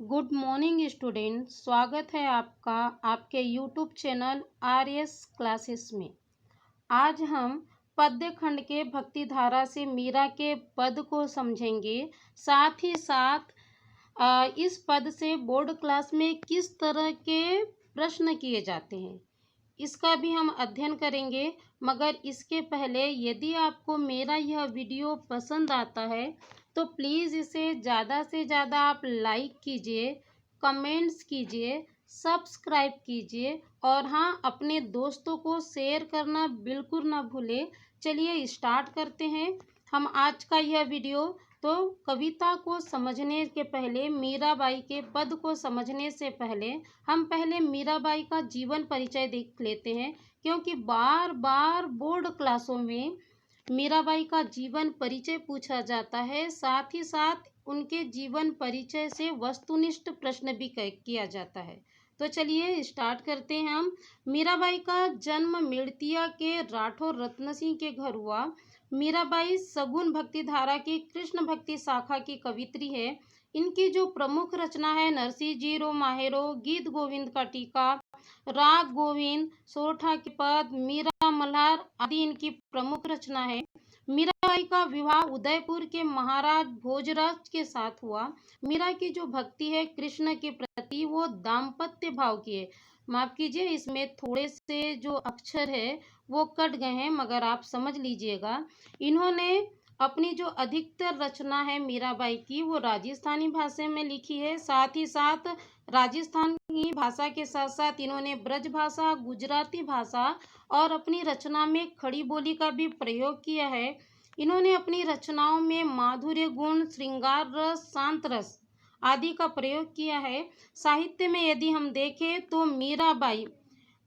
Good morning student. स्वागत है आपका आपके यूट्यूब चैनल आर.एस. क्लासेस में। आज हम पद्य खंड के भक्ति धारा से मीरा के पद को समझेंगे। साथ ही साथ इस पद से बोर्ड क्लास में किस तरह के प्रश्न किए जाते हैं इसका भी हम अध्ययन करेंगे। मगर इसके पहले यदि आपको मेरा यह वीडियो पसंद आता है तो प्लीज़ इसे ज़्यादा से ज़्यादा आप लाइक कीजिए, कमेंट्स कीजिए, सब्सक्राइब कीजिए और हाँ, अपने दोस्तों को शेयर करना बिल्कुल ना भूलें। चलिए स्टार्ट करते हैं हम आज का यह वीडियो। तो कविता को समझने के पहले, मीराबाई के पद को समझने से पहले हम पहले मीराबाई का जीवन परिचय देख लेते हैं, क्योंकि बार बार बोर्ड क्लासों में मीराबाई का जीवन परिचय पूछा जाता है। साथ ही साथ उनके जीवन परिचय से वस्तुनिष्ठ प्रश्न भी किया जाता है। तो चलिए स्टार्ट करते हैं हम। मीराबाई का जन्म मेड़तिया के राठौर रत्न सिंह के घर हुआ। मीराबाई सगुन भक्ति धारा की कृष्ण भक्ति शाखा की कवित्री है। इनकी जो प्रमुख रचना है नरसिंह जीरो माहेरो, गीत गोविंद का टीका, राग गोविंद, सोरठा के पद, मीरा मल्हार आदि इनकी प्रमुख रचना है। मीराबाई का विवाह उदयपुर के महाराज भोजराज के साथ हुआ। मीरा की जो भक्ति है कृष्ण के प्रति वो दाम्पत्य भाव की है। माफ कीजिए, इसमें थोड़े से जो अक्षर है वो कट गए हैं, मगर आप समझ लीजिएगा। इन्होंने अपनी जो अधिकतर रचना है मीराबाई की वो राजस्थानी भाषा में लिखी है। साथ ही साथ राजस्थानी भाषा के साथ साथ इन्होंने ब्रज भाषा, गुजराती भाषा और अपनी रचना में खड़ी बोली का भी प्रयोग किया है। इन्होंने अपनी रचनाओं में माधुर्य गुण, श्रृंगार रस, शांत रस आदि का प्रयोग किया है। साहित्य में यदि हम देखें तो मीराबाई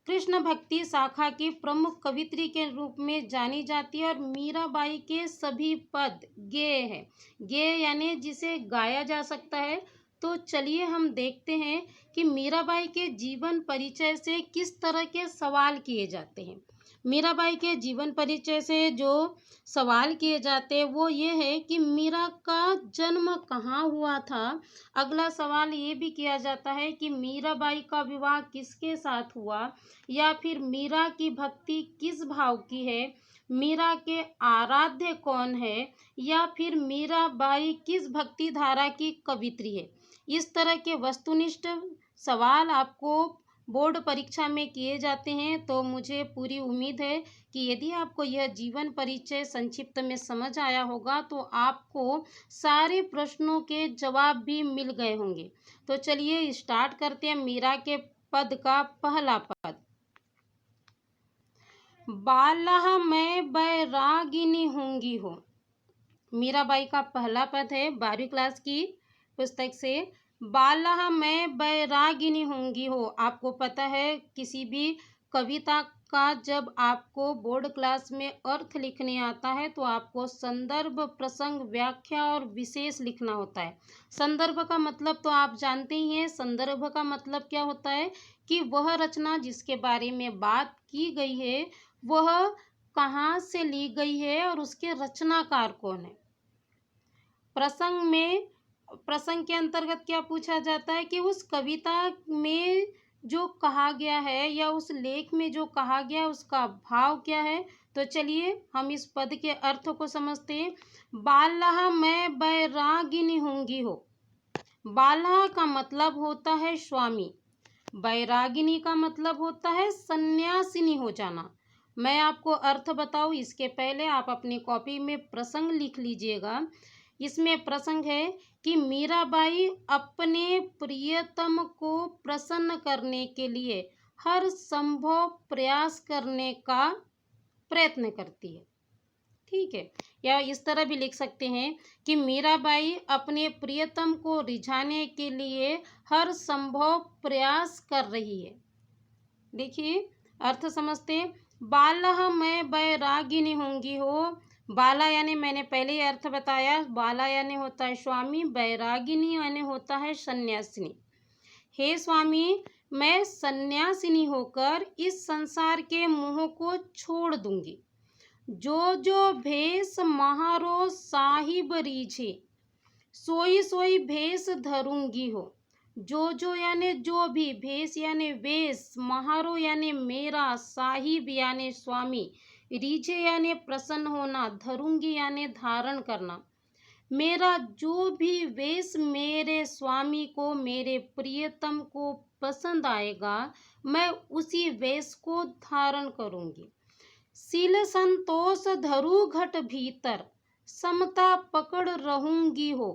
कृष्ण भक्ति शाखा की प्रमुख कवित्री के रूप में जानी जाती है और मीराबाई के सभी पद गेय है। गेय यानी जिसे गाया जा सकता है। तो चलिए हम देखते हैं कि मीराबाई के जीवन परिचय से किस तरह के सवाल किए जाते हैं। मीराबाई के जीवन परिचय से जो सवाल किए जाते हैं वो ये है कि मीरा का जन्म कहाँ हुआ था। अगला सवाल ये भी किया जाता है कि मीराबाई का विवाह किसके साथ हुआ, या फिर मीरा की भक्ति किस भाव की है, मीरा के आराध्य कौन है, या फिर मीराबाई किस भक्ति धारा की कवित्री है। इस तरह के वस्तुनिष्ठ सवाल आपको बोर्ड परीक्षा में किए जाते हैं। तो मुझे पूरी उम्मीद है कि यदि आपको यह जीवन परिचय संक्षिप्त में समझ आया होगा तो आपको सारे प्रश्नों के जवाब भी मिल गए होंगे। तो चलिए स्टार्ट करते हैं मीरा के पद का पहला पद। बाला मैं बैरागिनी होंगी हो। मीराबाई का पहला पद है 12वीं क्लास की पुस्तक से। बाला मैं बैरागिनी होंगी हो। आपको पता है किसी भी कविता का जब आपको बोर्ड क्लास में अर्थ लिखने आता है तो आपको संदर्भ, प्रसंग, व्याख्या और विशेष लिखना होता है। संदर्भ का मतलब तो आप जानते ही हैं। संदर्भ का मतलब क्या होता है कि वह रचना जिसके बारे में बात की गई है वह कहाँ से ली गई है और उसके रचनाकार कौन है। प्रसंग के अंतर्गत क्या पूछा जाता है कि उस कविता में जो कहा गया है या उस लेख में जो कहा गया है उसका भाव क्या है। तो चलिए हम इस पद के अर्थ को समझते हैं। बाला मैं बैरागिनी होंगी हो। बाला का मतलब होता है स्वामी, बैरागिनी का मतलब होता है सन्यासिनी हो जाना। मैं आपको अर्थ बताऊं इसके पहले आप अपनी कॉपी में प्रसंग लिख लीजिएगा। इसमें प्रसंग है कि मीराबाई अपने प्रियतम को प्रसन्न करने के लिए हर संभव प्रयास करने का प्रयत्न करती है। ठीक है, या इस तरह भी लिख सकते हैं कि मीराबाई अपने प्रियतम को रिझाने के लिए हर संभव प्रयास कर रही है। देखिए अर्थ समझते। बाला मैं बैरागिनी होंगी हो। बाला यानी मैंने पहले ही अर्थ बताया, बाला यानी होता है स्वामी, बैरागिनी यानी होता है सन्यासिनी। हे स्वामी, मैं सन्यासिनी होकर इस संसार के मोह को छोड़ दूंगी। जो जो भेष महारो साहिब रीझे, सोई सोई भेष धरूंगी हो। जो यानी जो भी, भेष यानी वेश, महारो यानी मेरा, साहिब यानी स्वामी, रीझे यानी प्रसन्न होना, धरूंगी यानी धारण करना। मेरा जो भी वेश मेरे स्वामी को, मेरे प्रियतम को पसंद आएगा, मैं उसी वेश को धारण करूंगी। शील संतोष धरू घट भीतर, समता पकड़ रहूंगी हो।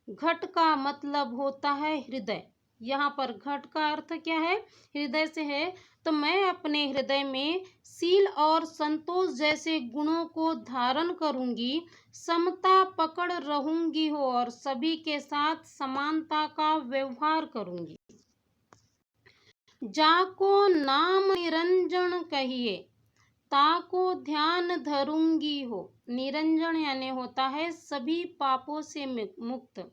घट का मतलब होता है हृदय। यहाँ पर घट का अर्थ क्या है? हृदय से है। तो मैं अपने हृदय में शील और संतोष जैसे गुणों को धारण करूंगी, समता पकड़ रहूंगी हो और सभी के साथ समानता का व्यवहार करूंगी। जाको नाम निरंजन कहिए, ताको ध्यान धरूंगी हो। निरंजन यानी होता है सभी पापों से मुक्त।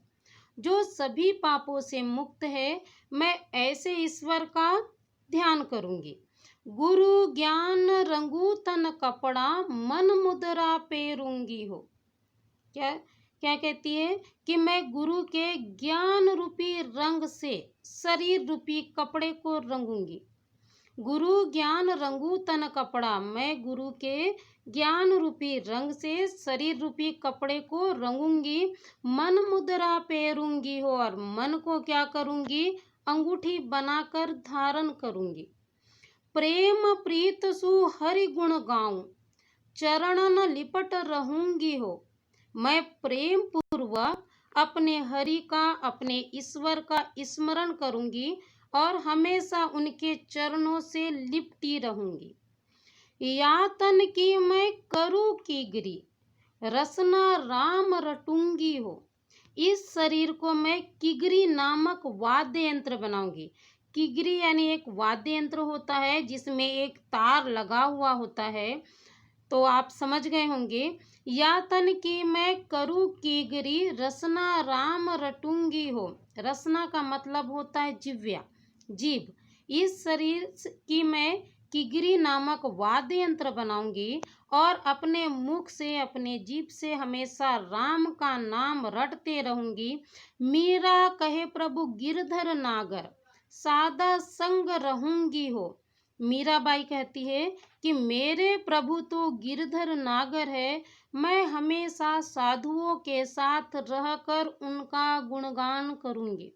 जो सभी पापों से मुक्त है, मैं ऐसे ईश्वर का ध्यान करूंगी। गुरु ज्ञान रंगू तन कपड़ा, मन मुद्रा पेरूंगी हो। क्या क्या कहती है कि मैं गुरु के ज्ञान रूपी रंग से शरीर रूपी कपड़े को रंगूंगी। गुरु ज्ञान रंगू तन कपड़ा, मैं गुरु के ज्ञान रूपी रंग से शरीर रूपी कपड़े को रंगूंगी। मन मुद्रा पेरूंगी हो और मन को क्या करूंगी? अंगूठी बनाकर धारण करूंगी। प्रेम प्रीत सु हरि गुण गाऊं, चरणन लिपट रहूंगी हो। मैं प्रेम पूर्वक अपने हरि का, अपने ईश्वर का स्मरण करूंगी और हमेशा उनके चरणों से लिपटी रहूंगी। यातन की मैं करूँ कीगरी, रसना राम रटूंगी हो। इस शरीर को मैं किगरी नामक वाद्य यंत्र बनाऊंगी। किगरी यानी एक वाद्य यंत्र होता है जिसमें एक तार लगा हुआ होता है, तो आप समझ गए होंगे। या तन की मैं करूँ कीगरी, रसना राम रटूंगी हो। रसना का मतलब होता है जिव्या, जीभ। इस शरीर की मैं किगरी नामक वाद्य यंत्र बनाऊंगी और अपने मुख से, अपने जीभ से हमेशा राम का नाम रटते रहूंगी। मीरा कहे प्रभु गिरधर नागर, सादा संग रहूंगी हो। मीराबाई कहती है कि मेरे प्रभु तो गिरधर नागर है, मैं हमेशा साधुओं के साथ रहकर उनका गुणगान करूंगी।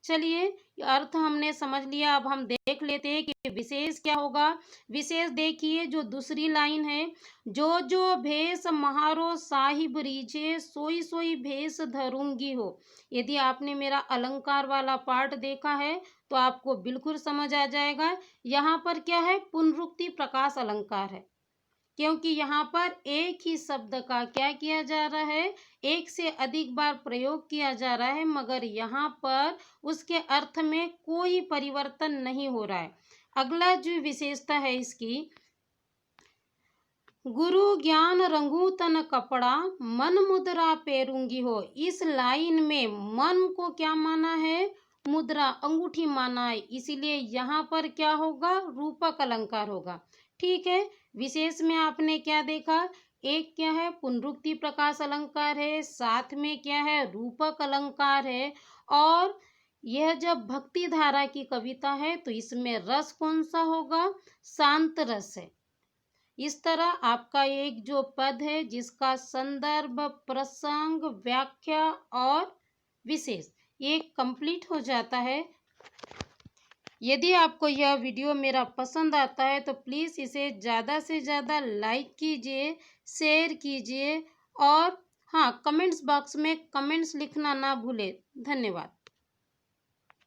चलिए, अर्थ हमने समझ लिया। अब हम देख लेते हैं कि विशेष क्या होगा। विशेष देखिए, जो दूसरी लाइन है, जो भेष महारो साहिब रीझे, सोई सोई भेष धरूंगी हो। यदि आपने मेरा अलंकार वाला पार्ट देखा है तो आपको बिल्कुल समझ आ जाएगा। यहाँ पर क्या है? पुनरुक्ति प्रकाश अलंकार है, क्योंकि यहाँ पर एक ही शब्द का क्या किया जा रहा है? एक से अधिक बार प्रयोग किया जा रहा है, मगर यहाँ पर उसके अर्थ में कोई परिवर्तन नहीं हो रहा है। अगला जो विशेषता है इसकी, गुरु ज्ञान रंगू तन कपड़ा, मन मुद्रा पेरूंगी हो। इस लाइन में मन को क्या माना है? मुद्रा, अंगूठी माना है, इसीलिए यहाँ पर क्या होगा? रूपक अलंकार होगा। ठीक है, विशेष में आपने क्या देखा? एक क्या है? पुनरुक्ति प्रकाश अलंकार है, साथ में क्या है? रूपक अलंकार है। और यह जब भक्ति धारा की कविता है तो इसमें रस कौन सा होगा? शांत रस है। इस तरह आपका एक जो पद है जिसका संदर्भ, प्रसंग, व्याख्या और विशेष, ये कंप्लीट हो जाता है। यदि आपको यह वीडियो मेरा पसंद आता है तो प्लीज़ इसे ज़्यादा से ज़्यादा लाइक कीजिए, शेयर कीजिए और हाँ, कमेंट्स बॉक्स में कमेंट्स लिखना ना भूलें। धन्यवाद।